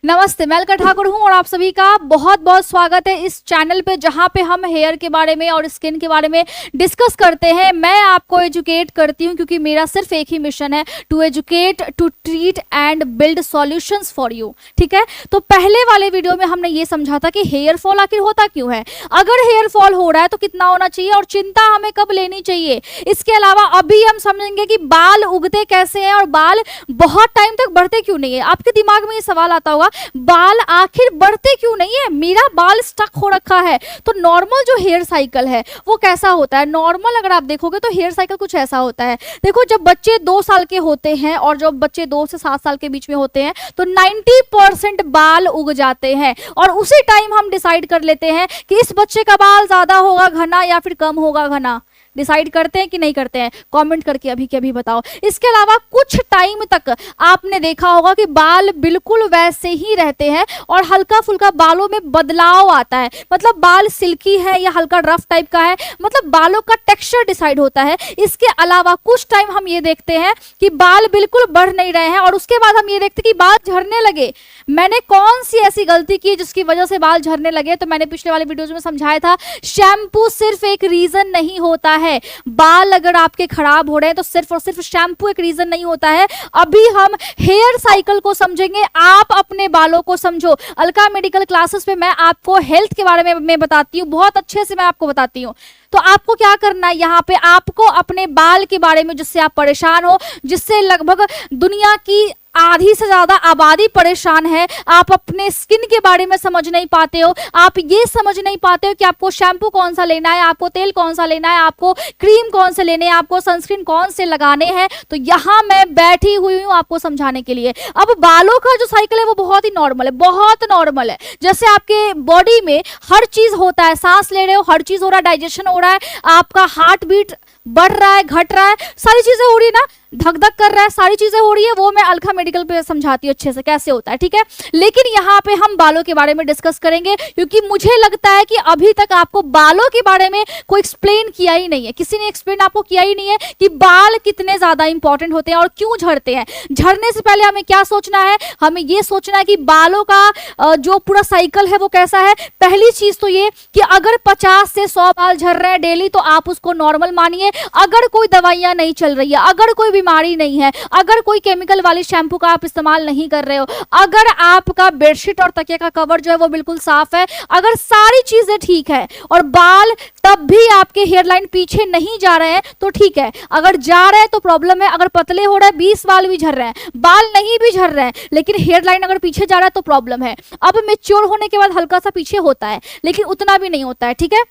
नमस्ते, मैं अलका ठाकुर हूं और आप सभी का बहुत बहुत स्वागत है इस चैनल पे, जहां पे हम हेयर के बारे में और स्किन के बारे में डिस्कस करते हैं। मैं आपको एजुकेट करती हूं क्योंकि मेरा सिर्फ एक ही मिशन है, to educate, to treat and build solutions for you. ठीक है, तो पहले वाले वीडियो में हमने ये समझा था कि हेयर फॉल आखिर होता क्यों है, अगर हेयर फॉल हो रहा है तो कितना होना चाहिए और चिंता हमें कब लेनी चाहिए। इसके अलावा अभी हम समझेंगे कि बाल उगते कैसे हैं और बाल बहुत टाइम तक बढ़ते क्यों नहीं है। आपके दिमाग में ये सवाल आता होगा, बाल आखिर बढ़ते क्यों नहीं है, मेरा बाल स्टक हो रखा है। तो नॉर्मल जो हेयर साइकिल है वो कैसा होता है? नॉर्मल अगर आप देखोगे तो हेयर साइकिल कुछ ऐसा होता है। देखो, जब बच्चे 2 साल के होते हैं और जब बच्चे 2 से 7 साल के बीच में होते हैं तो 90% बाल उग जाते हैं और उसी टाइम हम डिसाइड कर लेते हैं कि इस बच्चे का बाल ज्यादा होगा घना या फिर कम होगा घना। डिसाइड करते हैं कि नहीं करते हैं? कमेंट करके अभी के अभी बताओ। इसके अलावा कुछ टाइम तक आपने देखा होगा कि बाल बिल्कुल वैसे ही रहते हैं और हल्का फुल्का बालों में बदलाव आता है, मतलब बाल सिल्की है या हल्का रफ टाइप का है, मतलब बालों का टेक्सचर डिसाइड होता है। इसके अलावा कुछ टाइम हम ये देखते हैं कि बाल बिल्कुल बढ़ नहीं रहे हैं और उसके बाद हम ये देखते हैं कि बाल झड़ने लगे। मैंने कौन सी ऐसी गलती की जिसकी वजह से बाल झड़ने लगे? तो मैंने पिछले वाले वीडियोज में समझाया था, शैम्पू सिर्फ एक रीजन नहीं होता है। बाल अगर आपके खराब हो रहे हैं तो सिर्फ और सिर्फ शैम्पू एक रीजन नहीं होता है। अभी हम हेयर साइकिल को समझेंगे, आप अपने बालों को समझो। अलका मेडिकल क्लासेस पे मैं आपको हेल्थ के बारे में बताती हूँ, बहुत अच्छे से मैं आपको बताती हूँ। तो आपको क्या करना है, यहाँ पे आपको अपने बाल के बारे में, जिससे आप परेशान हो, जिससे लगभग दुनिया की आधी से ज्यादा आबादी परेशान है, आप अपने स्किन के बारे में समझ नहीं पाते हो, आप ये समझ नहीं पाते हो कि आपको शैम्पू कौन सा लेना है, आपको तेल कौन सा लेना है, आपको क्रीम कौन से लेने हैं, आपको सनस्क्रीन कौन से लगाने हैं। तो यहाँ मैं बैठी हुई हूँ आपको समझाने के लिए। अब बालों का जो साइकिल है वो बहुत ही नॉर्मल है, बहुत नॉर्मल है। जैसे आपके बॉडी में हर चीज होता है, सांस ले रहे हो हर चीज हो रहा है, डाइजेशन हो रहा है, आपका हार्ट बीट बढ़ रहा है, घट रहा है, सारी चीजें हो रही है ना, धक धक कर रहा है, सारी चीजें हो रही है। वो मैं अलका मेडिकल पे समझाती हूँ अच्छे से कैसे होता है। ठीक है, लेकिन यहाँ पे हम बालों के बारे में डिस्कस करेंगे क्योंकि मुझे लगता है कि अभी तक आपको बालों के बारे में कोई एक्सप्लेन किया ही नहीं है, किसी ने एक्सप्लेन आपको किया ही नहीं है कि बाल कितने ज्यादा इंपॉर्टेंट होते हैं और क्यों झड़ते हैं। झड़ने से पहले हमें क्या सोचना है? हमें ये सोचना है कि बालों का जो पूरा साइकिल है वो कैसा है। पहली चीज तो ये कि अगर 50 से 100 बाल झड़ रहे हैं डेली तो आप उसको नॉर्मल मानिए। अगर कोई दवाइयां नहीं चल रही है, अगर कोई बीमारी नहीं है, अगर कोई केमिकल वाली शैम्पू का आप इस्तेमाल नहीं कर रहे हो, अगर आपका बेडशीट और तकिया का कवर जो है वो बिल्कुल साफ है, अगर सारी चीजें ठीक है और बाल तब भी आपके हेयरलाइन पीछे नहीं जा रहे हैं तो ठीक है। अगर जा रहे हैं तो प्रॉब्लम है। अगर पतले हो रहे हैं, 20 बाल भी झड़ रहे हैं, बाल नहीं भी झड़ रहे हैं, लेकिन हेयरलाइन अगर पीछे जा रहा है तो प्रॉब्लम है। अब मैच्योर होने के बाद हल्का सा पीछे होता है लेकिन उतना भी नहीं होता है। ठीक है,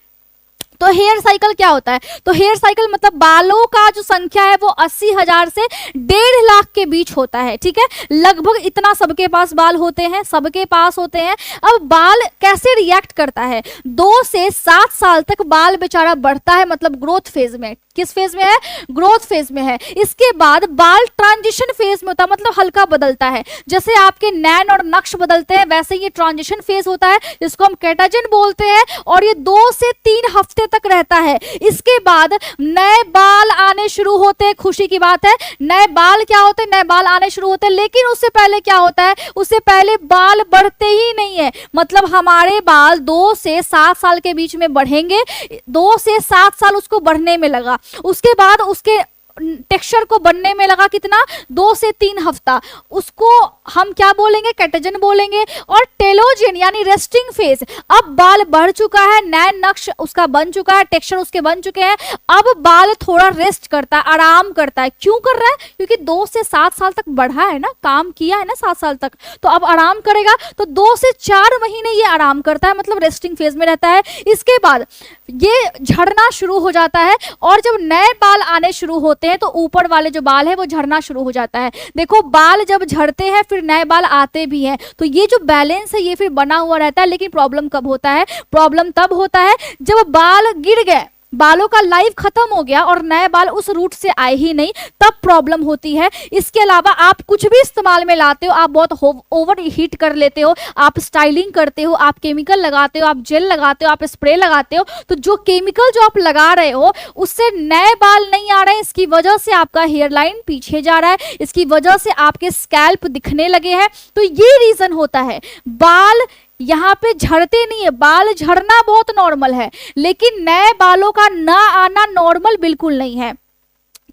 तो हेयर साइकिल क्या होता है? तो हेयर साइकिल मतलब बालों का जो संख्या है वो 80,000 से 1.5 लाख के बीच होता है। ठीक है, लगभग इतना सबके पास बाल होते हैं, सबके पास होते हैं। अब बाल कैसे रिएक्ट करता है? 2 से 7 साल तक बाल बेचारा बढ़ता है, मतलब ग्रोथ फेज में। किस फेज में है? ग्रोथ फेज में है। इसके बाद बाल ट्रांजिशन फेज में होता है, मतलब हल्का बदलता है। जैसे आपके नैन और नक्श बदलते हैं वैसे ये ट्रांजिशन फेज होता है, जिसको हम केटाजन बोलते हैं, और ये 2 से 3 हफ्ते तक रहता है। इसके बाद नए बाल आने शुरू होते हैं। खुशी की बात है, नए बाल क्या होते हैं? नए बाल आने शुरू होते हैं। लेकिन उससे पहले क्या होता है? उससे पहले बाल बढ़ते ही नहीं है। मतलब हमारे बाल 2 से 7 साल के बीच में बढ़ेंगे, 2 से 7 साल उसको बढ़ने में लगा, उसके बाद उसके टेक्सचर को बनने में लगा कितना? 2 से 3 हफ्ता। उसको हम क्या बोलेंगे? कैटाजन बोलेंगे। और टेलोजन यानी रेस्टिंग फेज, अब बाल बढ़ चुका है, नैन नक्श उसका बन चुका है, टेक्सचर उसके बन चुके हैं, अब बाल थोड़ा रेस्ट करता है, आराम करता है। क्यों कर रहा है? क्योंकि 2 से 7 साल तक बढ़ा है ना, काम किया है ना 7 साल तक, तो अब आराम करेगा। तो 2 से 4 महीने ये आराम करता है, मतलब रेस्टिंग फेज में रहता है। इसके बाद ये झड़ना शुरू हो जाता है और जब नए बाल आने शुरू होते हैं तो ऊपर वाले जो बाल है वो झड़ना शुरू हो जाता है। देखो, बाल जब झड़ते हैं फिर नए बाल आते भी हैं, तो ये जो बैलेंस है ये फिर बना हुआ रहता है। लेकिन प्रॉब्लम कब होता है? प्रॉब्लम तब होता है जब बाल गिर गए, बालों का लाइफ खत्म हो गया और नए बाल उस रूट से आए ही नहीं, तब प्रॉब्लम होती है। इसके अलावा आप कुछ भी इस्तेमाल में लाते हो, आप बहुत ओवर हीट कर लेते हो, आप स्टाइलिंग करते हो, आप केमिकल लगाते हो, आप जेल लगाते हो, आप स्प्रे लगाते हो, तो जो केमिकल जो आप लगा रहे हो उससे नए बाल नहीं आ रहे हैं। इसकी वजह से आपका हेयर लाइन पीछे जा रहा है, इसकी वजह से आपके स्कैल्प दिखने लगे हैं। तो ये रीजन होता है। बाल यहाँ पे झड़ते नहीं है, बाल झड़ना बहुत नॉर्मल है, लेकिन नए बालों का ना आना नॉर्मल बिल्कुल नहीं है।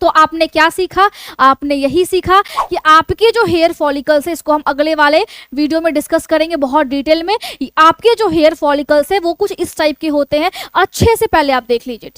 तो आपने क्या सीखा? आपने यही सीखा कि आपके जो हेयर फॉलिकल्स है, इसको हम अगले वाले वीडियो में डिस्कस करेंगे बहुत डिटेल में। आपके जो हेयर फॉलिकल्स है वो कुछ इस टाइप के होते हैं। अच्छे से पहले आप देख लीजिए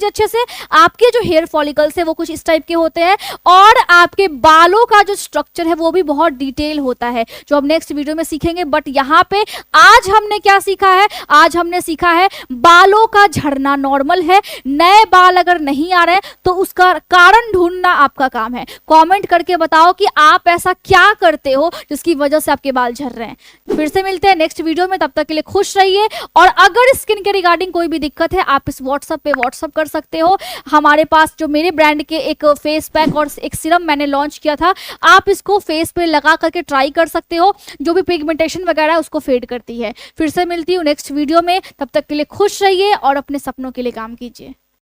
अच्छे से। आपके जो हेयर फॉलिकल्स है वो कुछ इस टाइप के होते हैं, और आपके बालों का जो स्ट्रक्चर है वो भी बहुत डिटेल होता है, जो हम नेक्स्ट वीडियो में सीखेंगे। बट यहाँ पे आज हमने क्या सीखा है? आज हमने सीखा है बालों का झड़ना नॉर्मल है। नए बाल अगर नहीं आ रहे तो उसका कारण ढूंढना आपका काम है। कॉमेंट करके बताओ कि आप ऐसा क्या करते हो जिसकी वजह से आपके बाल झड़ रहे हैं। फिर से मिलते हैं नेक्स्ट वीडियो में, तब तक के लिए खुश रहिए। और अगर स्किन के रिगार्डिंग कोई भी दिक्कत है, आप इस व्हाट्सएप पे व्हाट्सएप कर सकते हो। हमारे पास जो मेरे ब्रांड के एक फेस पैक और एक सीरम मैंने लॉन्च किया था, आप इसको फेस पे लगा करके ट्राई कर सकते हो। जो भी पिगमेंटेशन वगैरह है उसको फेड करती है। फिर से मिलती हूँ नेक्स्ट वीडियो में, तब तक के लिए खुश रहिए और अपने सपनों के लिए काम कीजिए।